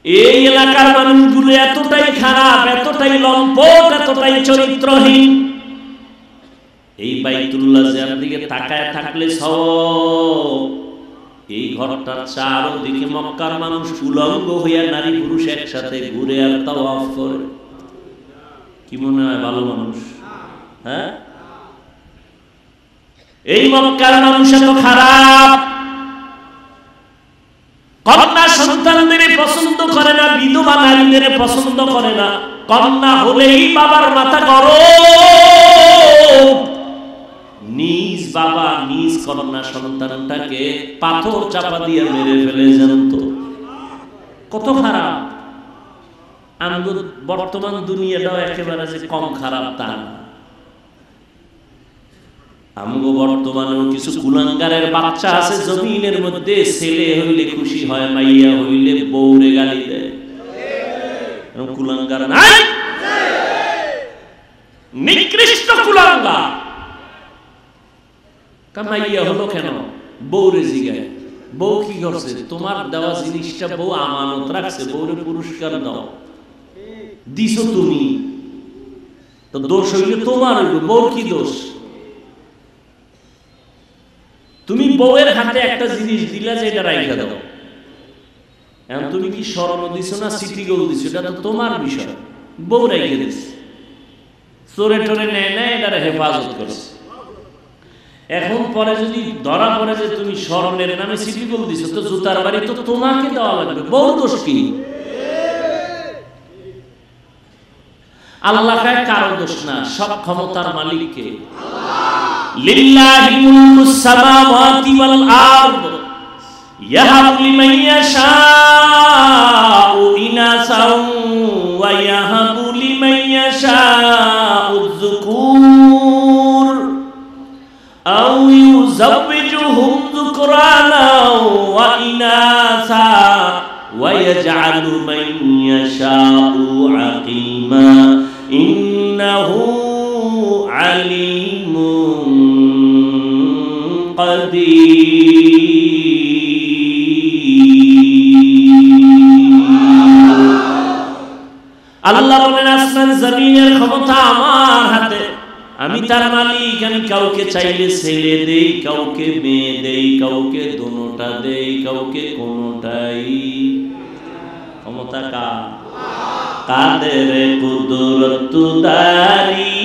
এই এলাকার মানুষগুলো এতটাই খারাপ, এতটাই লম্পট, এতটাই চরিত্রহীন। এই বাইতুল্লাহ যার দিকে তাকায় থাকলে সওয়াব। এই ঘরটার চারদিকে মক্কার মানুষ উলঙ্গ হইয়া নারী পুরুষ একসাথে ঘুরে আর তাওয়াফ করে। কি মনে হয় ভালো মানুষ? হ্যাঁ, এই মক্কার মানুষ এত খারাপ। কন্যা সন্তানদের পছন্দ করে না, বিধবা নারীদের পছন্দ করে না। কন্যা হলেই বাবার মাথা গরম। নিজ বাবা নিজ কন্যা সন্তানটাকে পাথর চাপা দিয়ে মেরে ফেলে জানতো। কত খারাপ! আমাদের বর্তমান দুনিয়াটাও একেবারে যে কম খারাপ তা না। আমগো বর্তমানেও কিছু কুলাঙ্গারের বাচ্চা আছে জমিনের মধ্যে, ছেলে হইলে খুশি হয়, মাইয়া হইলে বউরে গালি দেয়। কুলাঙ্গার নাই, নিকৃষ্ট কুলাঙ্গার। কামাইয়া হলো কেন? বউরে জিগায়, বউ কি করছে? তোমার দেওয়া জিনিসটা বউ আমানত রাখছে, বউরে পুরস্কার দাও। দিছো তুমি, তো দোষ হইলে তোমার, বউর কি দোষ? তুমি বউয়ের হাতে একটা জিনিস দিলা যে এটা রাইখা দাও। এখন তুমি কি স্বর্ণ দিছো না সিটি গোল্ড দিছো, এটা তো তোমার বিষয়। বউ রাইখা দিছে, চোরে টোরে নেয় না, এটা হেফাজত করছে। এখন পরে যদি ধরা পড়ে যে তুমি স্বর্ণের নামে সিটি গোল দিছো, তো জুতার বাড়ি তো তোমাকে দেওয়া লাগবে, বড় দোষ কি? আল্লাহ কারো দোষ না, সব ক্ষমতার মালিককে। লিল্লাহি মুলকুস সামাওয়াতি ওয়াল আরদ ইয়াহাবু লিমান ইয়াশাউ ইনাসাও ওয়া ইয়াহাবু লিমান ইয়াশাউ যুকুর আও ইউযাওবিজুহুম যুকরানা ওয়া ইনাসা ওয়া ইয়াজআলু মান ইয়াশাউ আকিমা ইন্নাহু আলিমুন আল্লাহ বলেন আসমান জমিনের ক্ষমতা আমার হাতে, আমি তার মালিক। আমি কাউকে চাইলে ছেলে দেই, কাউকে মেয়ে দেই, কাউকে দুটোটা দেই, কাউকে কোনোটাই। ক্ষমতা কাদের কুদরত দারি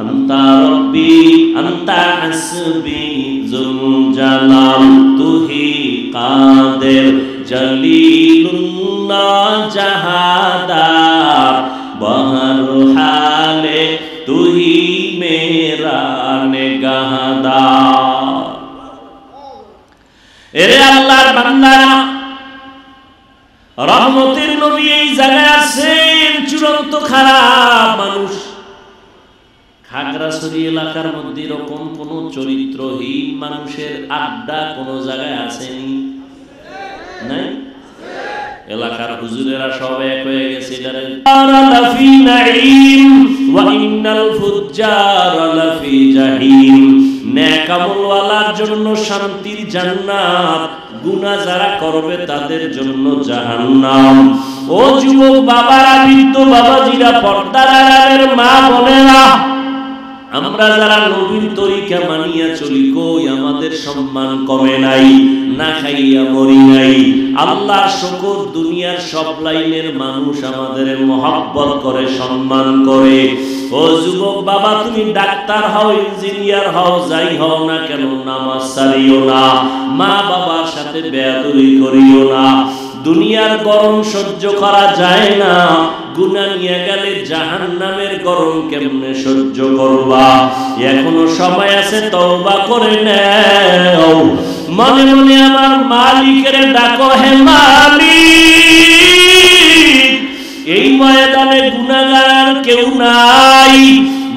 আন্তা রব্বি আন্তা হাসবি জুল জালাল তুহি কাদের জলিলুল্লাহ জাহাদার বহর হালে তুহি মেরা নেগাহদার। এরে আল্লাহর বান্দারা, রহমতের নবী এই জায়গায় আছেন। চূড়ান্ত খারাপ মানুষ, খাগড়াছড়ি এলাকার মধ্যে এরকম কোন চরিত্রহীন মানুষের আড্ডা কোন জায়গায় আসেনি? নাই? এলাকার হুজুরেরা সব এক হয়ে গেছে। নেক আমলওয়ালার জন্য শান্তির জান্নাত, গুনাহ যারা করবে তাদের জন্য জাহান্নাম। ও যুবক বাবারা, বৃদ্ধ বাবাজিরা, পর্দার আড়ালের মা বোনেরা, আমরা যারা নবীর তরিকা মানিয়া চলি, কই আমাদের সম্মান কমে নাই? না খাইয়া মরি নাই। আল্লাহর শুকর, দুনিয়ার সব লাইনের মানুষ আমাদের মহব্বত করে, সম্মান করে। ও যুবক বাবা, তুমি ডাক্তার হও, ইঞ্জিনিয়ার হও, যাই হও না কেন, নামাজ ছাড়িও না, মা বাবার সাথে বেয়াদবি করিও না। দুনিয়ার গরম সহ্য করা যায় না, গুনাহ নিয়ে গেলে জাহান্নামের গরম কেমনে সহ্য করবা? এখনো সময় আছে, তওবা করে নাও। মনে মনে আমার মালিকের ডাকো, হে মালিক, এই ময়দানে গুনাহগার কেউ নাই,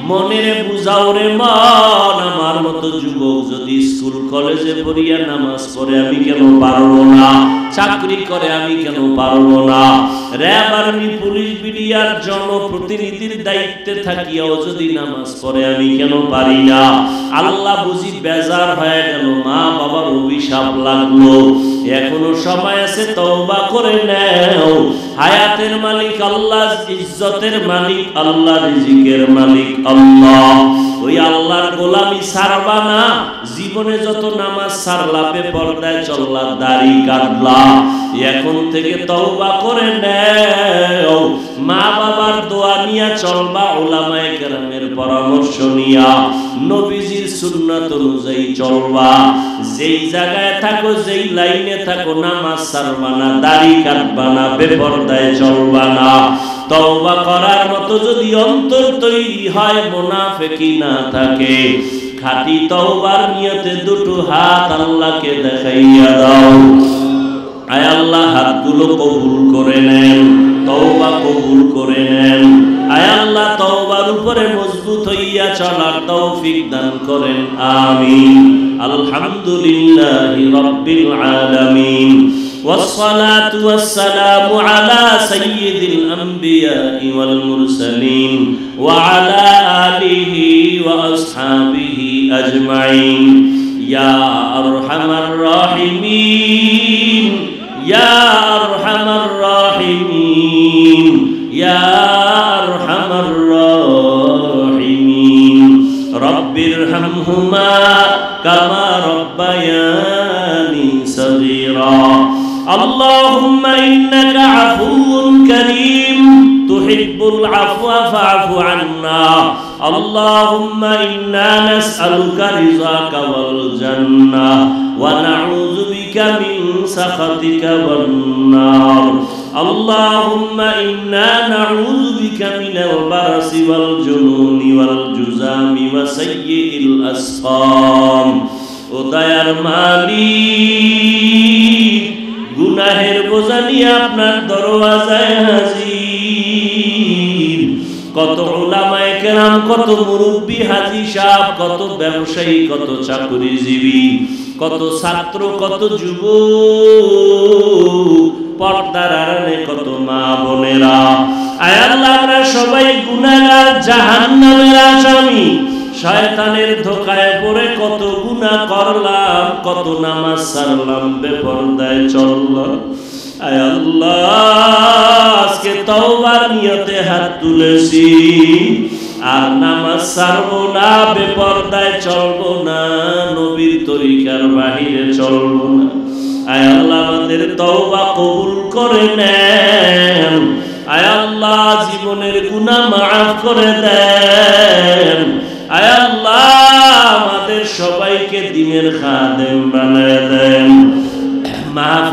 মনের বুঝাও রে মন। আমার মতো যুবক যদি স্কুল কলেজে পড়িয়া নামাজ পড়ে, আমি কেন পারবো না? চাকরি করে, আমি কেন পারবো না? র‍্যাব, আর্মি, পুলিশ, বিডিআর জনপ্রতিনিধির দায়িত্বে থাকিয়াও যদি নামাজ পড়ে, আমি কেন পারি না? আল্লাহ বুঝি বেজার হয়ে গেল, মা বাবার অভিশাপ লাগলো। এখনো সময় আছে, তওবা করে নাও। হায়াতের মালিক আল্লাহ, ইজ্জতের মালিক আল্লাহ, রিজিকের মালিক আল্লাহ। ওই আল্লাহর গোলামি ছাড়বা না। জীবনে যত নামাজ ছাড়লা, বেপরদায় চললা, দাড়ি কাটলা, এখন থেকে তওবা করে নাও। মা বাবার দোয়া নিয়া চলবা, উলামায়ে কেরামের পরামর্শ নিয়া, নবীজির সুন্নাত অনুযায়ী চলবা। যেই জায়গায় থাকো, যেই লাইনে থাকো, নামাজ ছাড়বা না, দাড়ি কাটবা না, বেপরদায় চলবা না। তওবা করার মতো যদি অন্তর তৈরি হয়, মুনাফিকি না থাকে, খাঁটি তওবার নিয়তে দুটো হাত আল্লাহকে দেখাইয়া দাও। আয় আল্লাহ, হাতগুলো কবুল করে নেন, তওবা কবুল করে নেন। আয় আল্লাহ, তওবার উপরে মজবুত হইয়া চলার তৌফিক দান করেন, আমিন। আলহামদুলিল্লাহি রাব্বিল আলামিন, والصلاة والسلام على سيد الأنبياء والمرسلين وعلى آله وأصحابه أجمعين. يا أرحم الراحمين، يا أرحم الراحمين، يا أرحم الراحمين. رب ارحمهما كما ربياني صغيرا. اللهم إنك عفو كريم تحب العفو فاعف عنا. اللهم إنا نسألك رضاك والجنة ونعوذ بك من سخطك والنار اللهم إنا نعوذ بك من البرص والجنون والجذام وسيء الأسقام ও দয়ার মালিক গুনাহের বোঝা নিয়ে আপনার দরওয়াজায় হাজির কত উলামায়ে কেরাম কত মুরব্বি হাজী সাহেব কত ব্যবসায়ী কত চাকরিজীবী কত ছাত্র কত যুবক পর্দার আড়ালে কত মা বোনেরা আয় আল্লাহ আমরা সবাই গুনাহগার জাহান্নামের আসামি শয়তানের ধোঁকায় পড়ে কত গুনাহ করলাম কত নামাজ ছাড়লাম বেপরদায় চললাম আয় আল্লাহ আজকে তওবার নিয়তে হাত তুলেছি আর নামাজ ছাড়বো না বেপরদায় চলবো না নবীর তরিকার বাহিরে চলবো না আয় আল্লাহ আমাদের তওবা কবুল করে নেন আয় আল্লাহ জীবনের গুনাহ মাফ করে দেন আয় আল্লাহ আমাদের সবাইকে দ্বীনের খাদেম বানায় দেন মাহফিল